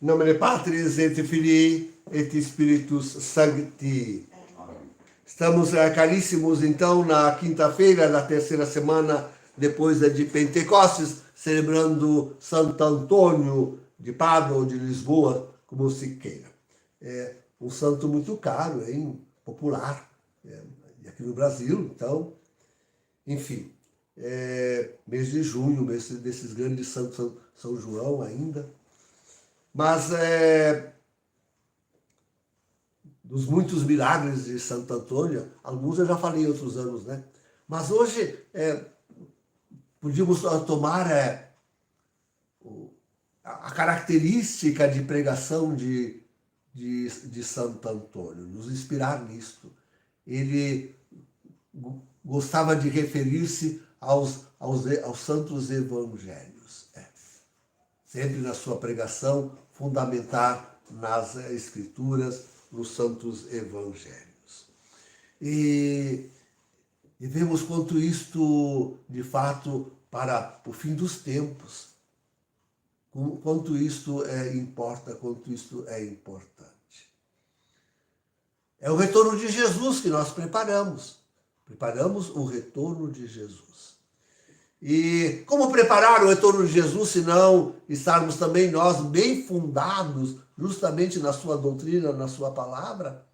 Nomine Patris et Filii et Spiritus Sancti. Estamos caríssimos, então, na quinta-feira da terceira semana depois da de Pentecostes, celebrando Santo Antônio de Pádua ou de Lisboa, como se queira. É um santo muito caro, hein? Popular, aqui no Brasil, então, enfim. Mês de junho, mês desses grandes santos, São João ainda. Mas dos muitos milagres de Santo Antônio, alguns eu já falei em outros anos, né? Mas hoje podíamos tomar a característica de pregação de Santo Antônio, nos inspirar nisto. Ele gostava de referir-se aos santos evangelhos. Sempre na sua pregação, fundamentar nas escrituras, nos santos evangelhos. E vemos quanto isto, de fato, para o fim dos tempos, quanto isto importa, quanto isto é importante. É o retorno de Jesus que nós preparamos. Preparamos o retorno de Jesus. E como preparar o retorno de Jesus, se não estarmos também nós bem fundados justamente na sua doutrina, na sua palavra?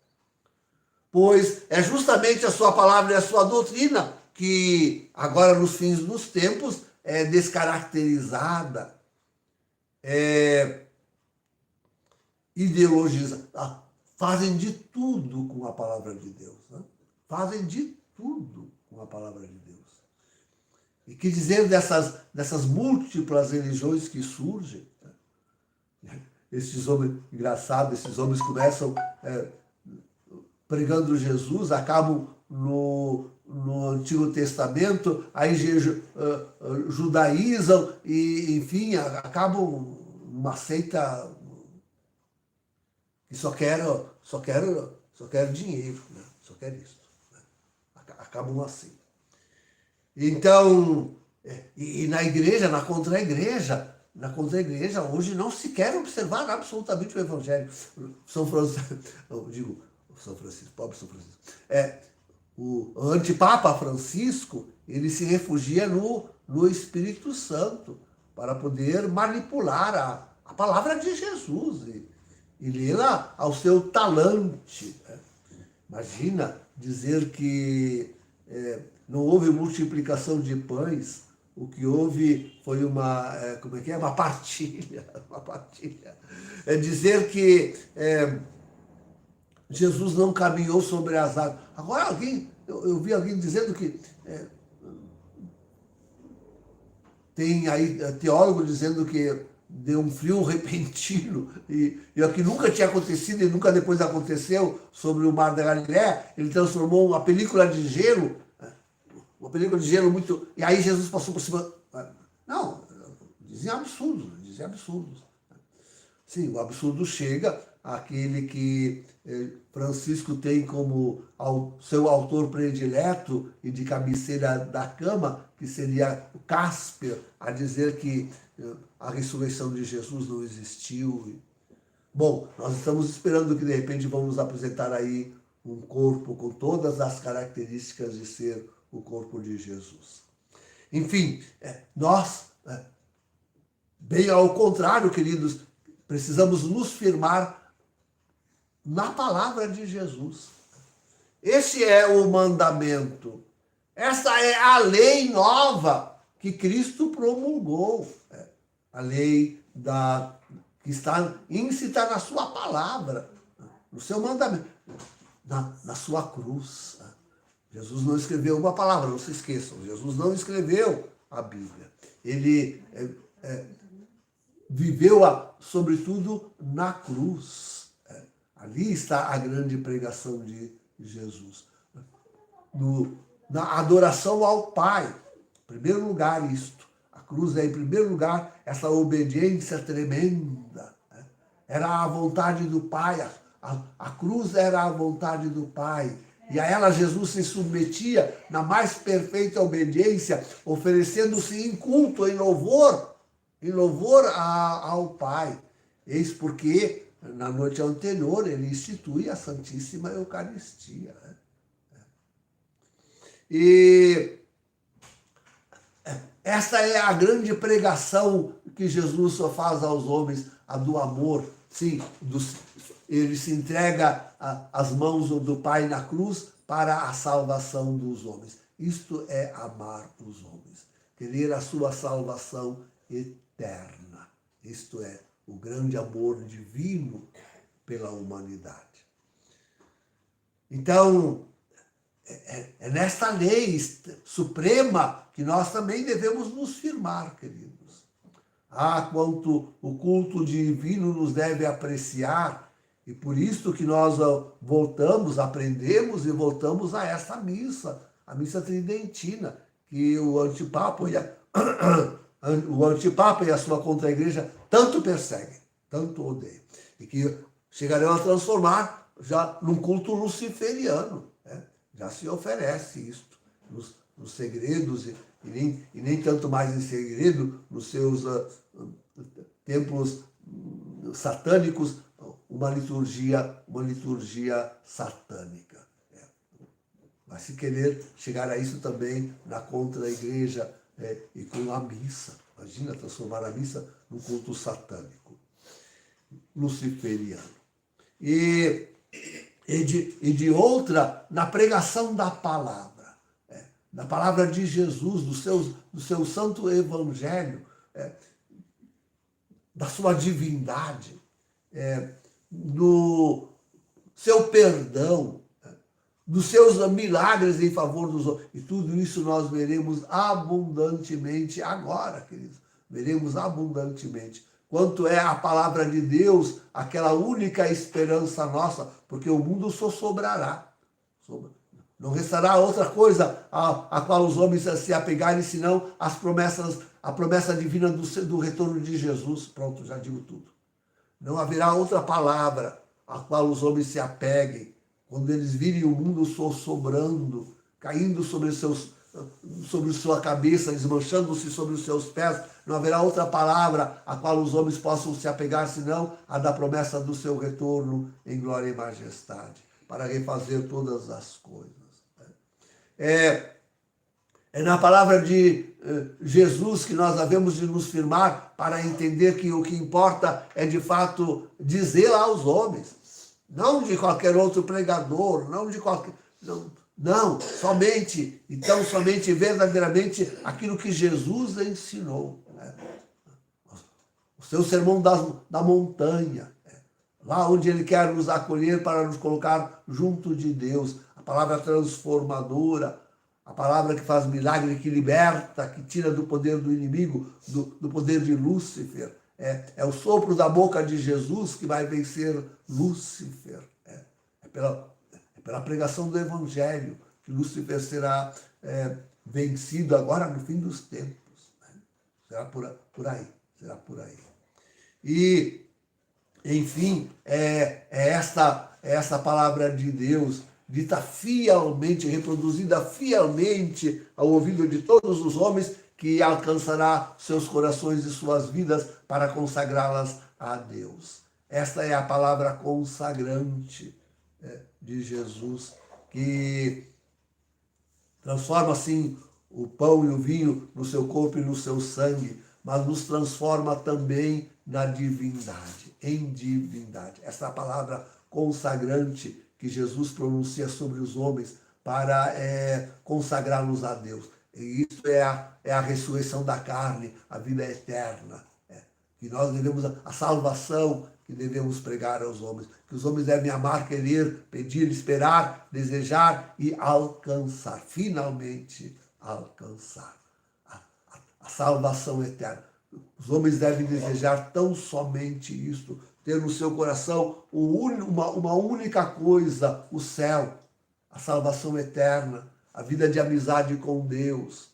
Pois é justamente a sua palavra e a sua doutrina que agora nos fins dos tempos é descaracterizada, ideologizada. Fazem de tudo com a palavra de Deus. Né? Fazem de tudo com a palavra de Deus. E que dizer dessas múltiplas religiões que surgem? Né? Esses homens, engraçado, esses homens começam pregando Jesus, acabam no Antigo Testamento, aí judaizam e, enfim, acabam numa seita que só quer dinheiro, né? Só quer isso. Né? Acabam assim. Então, e na igreja, na contra-igreja, hoje não se quer observar absolutamente o Evangelho. São Francisco, pobre São Francisco. O antipapa Francisco, ele se refugia no Espírito Santo para poder manipular a palavra de Jesus e lê-la ao seu talante. Né? Imagina dizer que não houve multiplicação de pães, o que houve foi uma partilha. Uma partilha. É dizer que Jesus não caminhou sobre as águas. Agora eu vi alguém dizendo que tem aí teólogo dizendo que deu um frio repentino e o que nunca tinha acontecido e nunca depois aconteceu sobre o Mar da Galileia, ele transformou uma película de gelo muito... E aí Jesus passou por cima... Não, dizem absurdos. Sim, o absurdo chega àquele que Francisco tem como seu autor predileto e de cabeceira da cama, que seria o Casper, a dizer que a ressurreição de Jesus não existiu. Bom, nós estamos esperando que de repente vamos apresentar aí um corpo com todas as características de ser o corpo de Jesus. Enfim, nós, bem ao contrário, queridos, precisamos nos firmar na palavra de Jesus. Esse é o mandamento. Essa é a lei nova que Cristo promulgou. A lei que está íncita na sua palavra, no seu mandamento, na sua cruz. Jesus não escreveu uma palavra, não se esqueçam. Jesus não escreveu a Bíblia. Ele viveu, sobretudo, na cruz. Ali está a grande pregação de Jesus. Na adoração ao Pai. Em primeiro lugar, isto. A cruz é, em primeiro lugar, essa obediência tremenda. Era a vontade do Pai. A cruz era a vontade do Pai. E a ela Jesus se submetia na mais perfeita obediência, oferecendo-se em culto, em louvor ao Pai. Eis porque, na noite anterior, ele institui a Santíssima Eucaristia. Né? E essa é a grande pregação que Jesus só faz aos homens, a do amor. Sim, ele se entrega às mãos do Pai na cruz para a salvação dos homens. Isto é amar os homens, querer a sua salvação eterna. Isto é o grande amor divino pela humanidade. Então, é nesta lei suprema que nós também devemos nos firmar, queridos. Quanto o culto divino nos deve apreciar, e por isso que nós voltamos, aprendemos e voltamos a esta missa, a missa tridentina, que o antipapa e a sua contra-igreja tanto perseguem, tanto odeiam, e que chegarão a transformar já num culto luciferiano. Né? Já se oferece isto nos segredos, e nem tanto mais em segredo, nos seus templos satânicos, uma liturgia satânica. Mas se querer chegar a isso também na contra-igreja e com a missa. Imagina transformar a missa num culto satânico, luciferiano. E de outra, na pregação da palavra de Jesus, do seu santo evangelho, da sua divindade, do seu perdão, dos seus milagres em favor dos outros. E tudo isso nós veremos abundantemente agora, queridos. Veremos abundantemente. Quanto é a palavra de Deus, aquela única esperança nossa, porque o mundo só sobrará. Não restará outra coisa a qual os homens se apegarem, senão a promessa divina do retorno de Jesus. Pronto, já digo tudo. Não haverá outra palavra a qual os homens se apeguem, quando eles virem o mundo sobrando, caindo sobre sua cabeça, desmanchando-se sobre os seus pés. Não haverá outra palavra a qual os homens possam se apegar, senão a da promessa do seu retorno em glória e majestade, para refazer todas as coisas. É na palavra de Jesus que nós devemos de nos firmar para entender que o que importa é, de fato, dizer aos homens, não de qualquer outro pregador, não de qualquer... Não, somente verdadeiramente aquilo que Jesus ensinou. Né? O seu sermão da montanha, lá onde ele quer nos acolher para nos colocar junto de Deus. A palavra transformadora, a palavra que faz milagre, que liberta, que tira do poder do inimigo, do poder de Lúcifer. É o sopro da boca de Jesus que vai vencer Lúcifer. É pela pregação do Evangelho que Lúcifer será vencido agora no fim dos tempos. Né? Será por aí. E, enfim, essa palavra de Deus, dita fielmente, reproduzida fielmente ao ouvido de todos os homens, que alcançará seus corações e suas vidas para consagrá-las a Deus. Esta é a palavra consagrante de Jesus, que transforma, assim, o pão e o vinho no seu corpo e no seu sangue, mas nos transforma também na divindade, em divindade. Essa palavra consagrante que Jesus pronuncia sobre os homens para consagrá-los a Deus. E isso é a ressurreição da carne, a vida eterna. Que nós devemos, a salvação que devemos pregar aos homens. Que os homens devem amar, querer, pedir, esperar, desejar e alcançar. Finalmente alcançar a salvação eterna. Os homens devem desejar tão somente isto, ter no seu coração uma única coisa, o céu, a salvação eterna, a vida de amizade com Deus,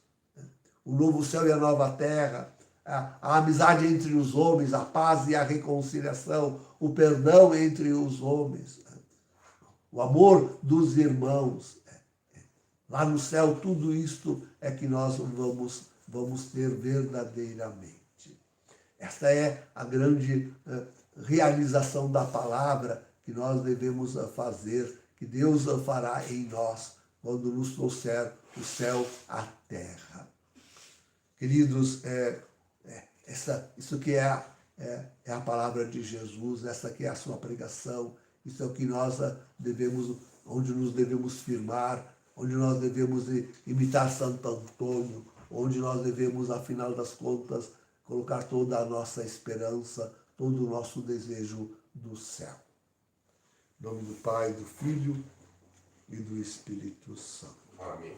o novo céu e a nova terra, a amizade entre os homens, a paz e a reconciliação, o perdão entre os homens, o amor dos irmãos. Lá no céu, tudo isto é que nós vamos ter verdadeiramente. Esta é a grande realização da palavra que nós devemos fazer, que Deus fará em nós quando nos trouxer o céu à terra. Queridos, isso que é a palavra de Jesus, essa que é a sua pregação, isso é o que nós devemos, onde nos devemos firmar, onde nós devemos imitar Santo Antônio, onde nós devemos, afinal das contas, colocar toda a nossa esperança, todo o nosso desejo do céu. Em nome do Pai, do Filho e do Espírito Santo. Amém.